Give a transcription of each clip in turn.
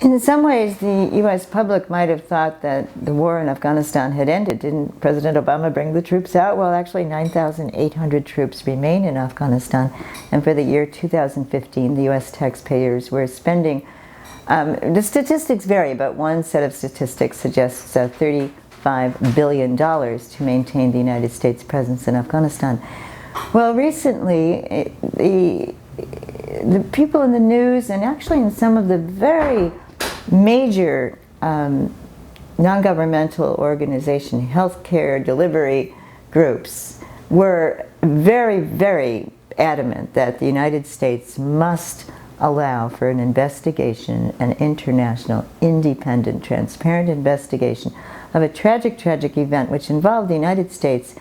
In some ways, the U.S. public might have thought that the war in Afghanistan had ended. Didn't President Obama bring the troops out? Well, actually, 9,800 troops remain in Afghanistan. And for the year 2015, the U.S. taxpayers were spending, the statistics vary, but one set of statistics suggests $35 billion to maintain the United States presence in Afghanistan. Well, recently, the people in the news, and actually in some of the very major non-governmental organization healthcare delivery groups, were very, very adamant that the United States must allow for an investigation, an international, independent, transparent investigation of a tragic, tragic event which involved the United States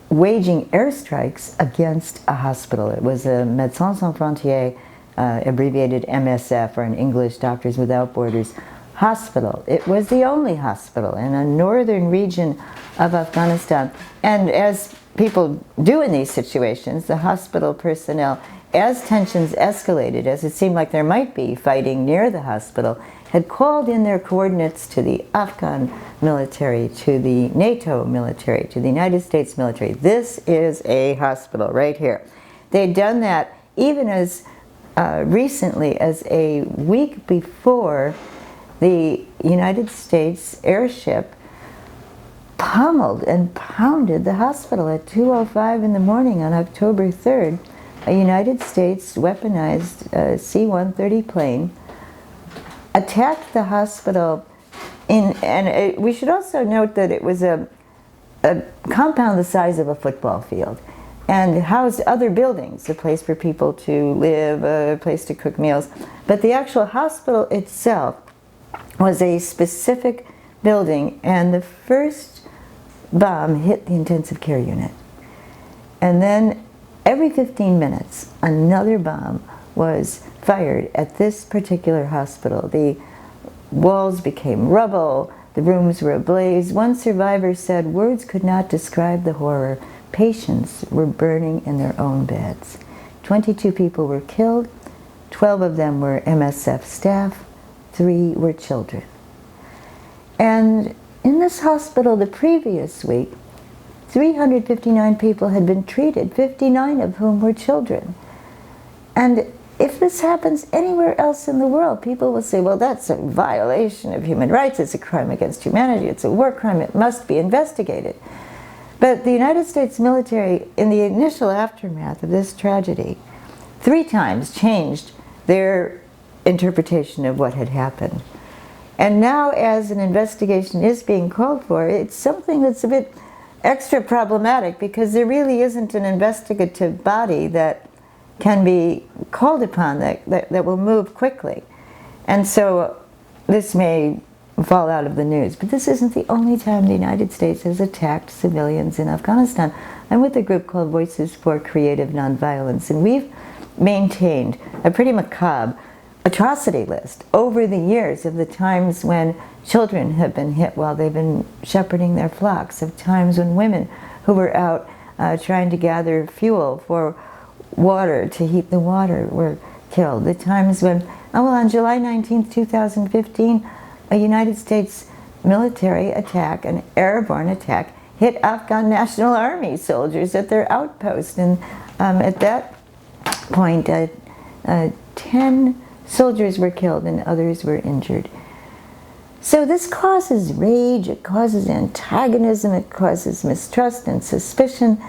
waging airstrikes against a hospital. It was a Médecins Sans Frontières, abbreviated MSF, or in English, Doctors Without Borders, hospital. It was the only hospital in a northern region of Afghanistan. And as people do in these situations, the hospital personnel, as tensions escalated, as it seemed like there might be fighting near the hospital, had called in their coordinates to the Afghan military, to the NATO military, to the United States military. This is a hospital right here. They'd done that even as recently as a week before the United States airship pummeled and pounded the hospital at 2:05 in the morning on October 3rd. A United States weaponized C-130 plane attacked the hospital we should also note that it was a compound the size of a football field and housed other buildings, a place for people to live, a place to cook meals. But the actual hospital itself was a specific building, and the first bomb hit the intensive care unit. And then every 15 minutes, another bomb was fired at this particular hospital. The walls became rubble, the rooms were ablaze. One survivor said, "Words could not describe the horror. Patients were burning in their own beds." 22 people were killed, 12 of them were MSF staff, 3 were children. And in this hospital the previous week, 359 people had been treated, 59 of whom were children. And if this happens anywhere else in the world, people will say, well, that's a violation of human rights, it's a crime against humanity, it's a war crime, it must be investigated. But the United States military, in the initial aftermath of this tragedy, 3 times changed their interpretation of what had happened. And now, as an investigation is being called for, it's something that's a bit extra problematic, because there really isn't an investigative body that can be called upon that will move quickly. And so this may fall out of the news, but this isn't the only time the United States has attacked civilians in Afghanistan. I'm with a group called Voices for Creative Nonviolence, and we've maintained a pretty macabre atrocity list over the years of the times when children have been hit while they've been shepherding their flocks, of times when women who were out trying to gather fuel for water, to heat the water, were killed. The times when, on July 19th, 2015, a United States military attack, an airborne attack, hit Afghan National Army soldiers at their outpost. And at that point, 10 soldiers were killed and others were injured. So this causes rage, it causes antagonism, it causes mistrust and suspicion.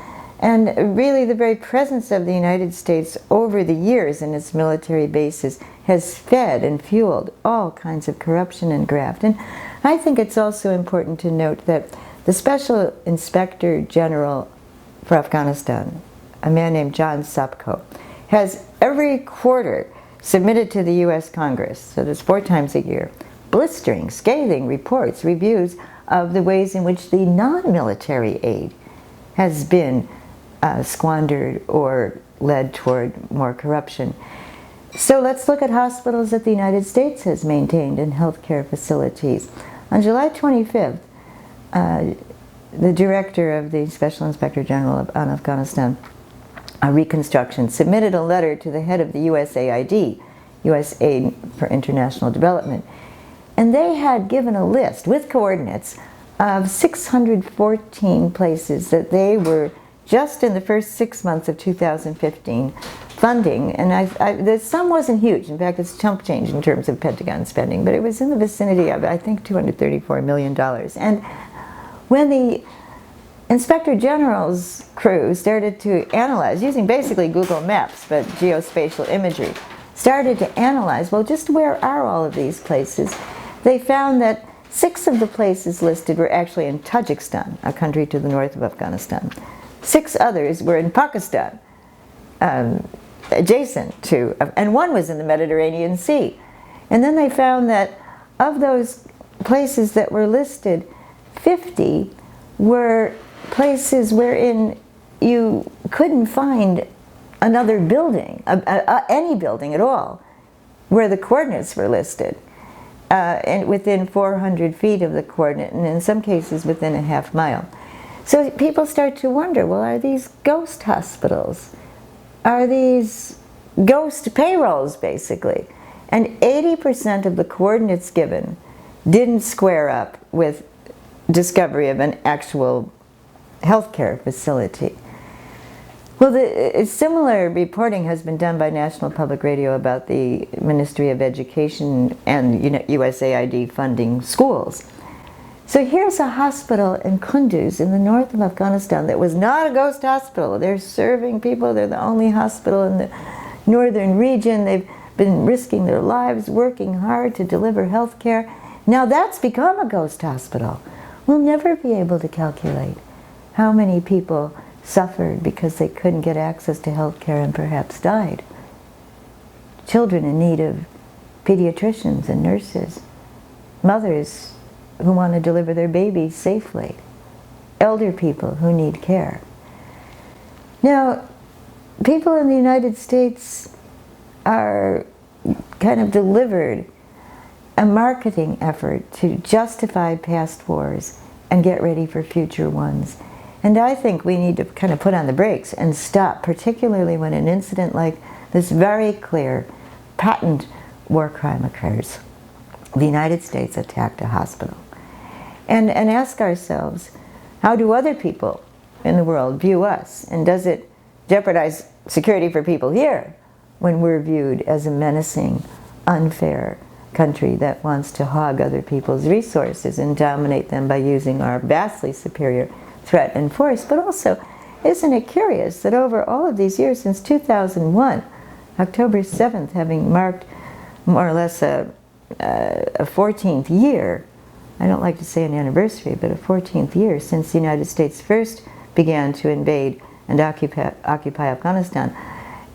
And really, the very presence of the United States over the years in its military bases has fed and fueled all kinds of corruption and graft. And I think it's also important to note that the Special Inspector General for Afghanistan, a man named John Sopko, has every quarter submitted to the U.S. Congress, so that's 4 times a year, blistering, scathing reports, reviews of the ways in which the non-military aid has been squandered or led toward more corruption. So let's look at hospitals that the United States has maintained and healthcare facilities. On July 25th, the director of the Special Inspector General on Afghanistan Reconstruction submitted a letter to the head of the USAID U.S. Aid for International Development. And they had given a list with coordinates of 614 places that they were, just in the first 6 months of 2015, funding. And the sum wasn't huge. In fact, it's chump change in terms of Pentagon spending, but it was in the vicinity of, I think, $234 million. And when the Inspector General's crew started to analyze, using basically Google Maps, but geospatial imagery, started to analyze, well, just where are all of these places? They found that 6 of the places listed were actually in Tajikistan, a country to the north of Afghanistan. 6 others were in Pakistan, adjacent to, and 1 was in the Mediterranean Sea. And then they found that of those places that were listed, 50 were places wherein you couldn't find another building, any building at all, where the coordinates were listed, and within 400 feet of the coordinate, and in some cases within a half mile. So people start to wonder, well, are these ghost hospitals? Are these ghost payrolls, basically? And 80% of the coordinates given didn't square up with discovery of an actual healthcare facility. Well, similar reporting has been done by National Public Radio about the Ministry of Education and USAID funding schools. So here's a hospital in Kunduz in the north of Afghanistan that was not a ghost hospital. They're serving people. They're the only hospital in the northern region. They've been risking their lives, working hard to deliver health care. Now that's become a ghost hospital. We'll never be able to calculate how many people suffered because they couldn't get access to health care and perhaps died. Children in need of pediatricians and nurses. Mothers who want to deliver their babies safely. Elder people who need care. Now, people in the United States are kind of delivered a marketing effort to justify past wars and get ready for future ones. And I think we need to kind of put on the brakes and stop, particularly when an incident like this very clear, patent war crime occurs. The United States attacked a hospital. And ask ourselves, how do other people in the world view us? And does it jeopardize security for people here when we're viewed as a menacing, unfair country that wants to hog other people's resources and dominate them by using our vastly superior threat and force? But also, isn't it curious that over all of these years, since 2001, October 7th having marked more or less a 14th year, I don't like to say an anniversary, but a 14th year since the United States first began to invade and occupy Afghanistan,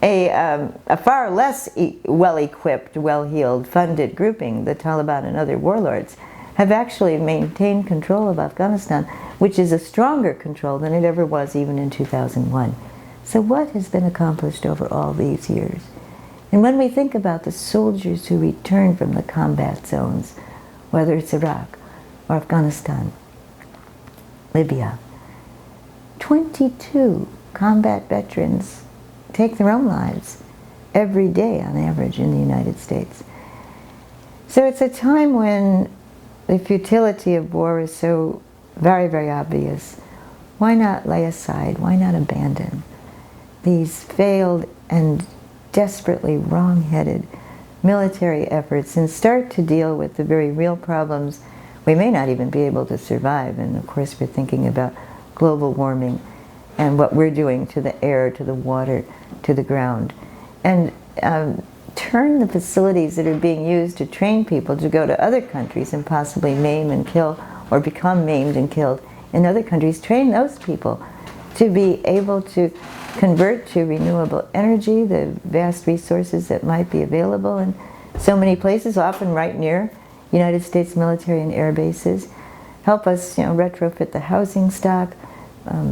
a far less well-equipped, well-heeled, funded grouping, the Taliban and other warlords, have actually maintained control of Afghanistan, which is a stronger control than it ever was even in 2001. So what has been accomplished over all these years? And when we think about the soldiers who return from the combat zones, whether it's Iraq or Afghanistan, Libya, 22 combat veterans take their own lives every day on average in the United States. So it's a time when the futility of war is so very, very obvious. Why not lay aside, why not abandon these failed and desperately wrong-headed military efforts and start to deal with the very real problems we may not even be able to survive? And of course we're thinking about global warming and what we're doing to the air, to the water, to the ground. And turn the facilities that are being used to train people to go to other countries and possibly maim and kill or become maimed and killed in other countries, train those people to be able to convert to renewable energy, the vast resources that might be available in so many places, often right near United States military and air bases. Help us, retrofit the housing stock,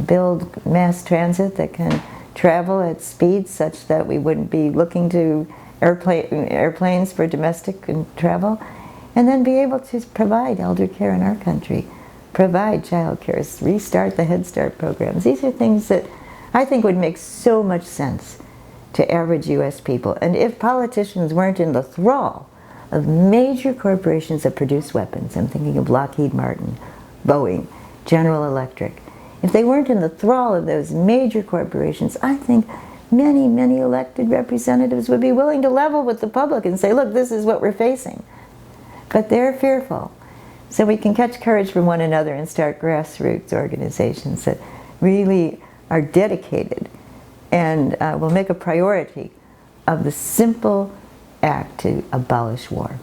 build mass transit that can travel at speeds such that we wouldn't be looking to airplanes for domestic travel, and then be able to provide elder care in our country, provide child care, restart the Head Start programs. These are things that I think would make so much sense to average US people. And if politicians weren't in the thrall of major corporations that produce weapons, I'm thinking of Lockheed Martin, Boeing, General Electric, if they weren't in the thrall of those major corporations, I think many, many elected representatives would be willing to level with the public and say, look, this is what we're facing. But they're fearful. So we can catch courage from one another and start grassroots organizations that really are dedicated and will make a priority of the simple act to abolish war.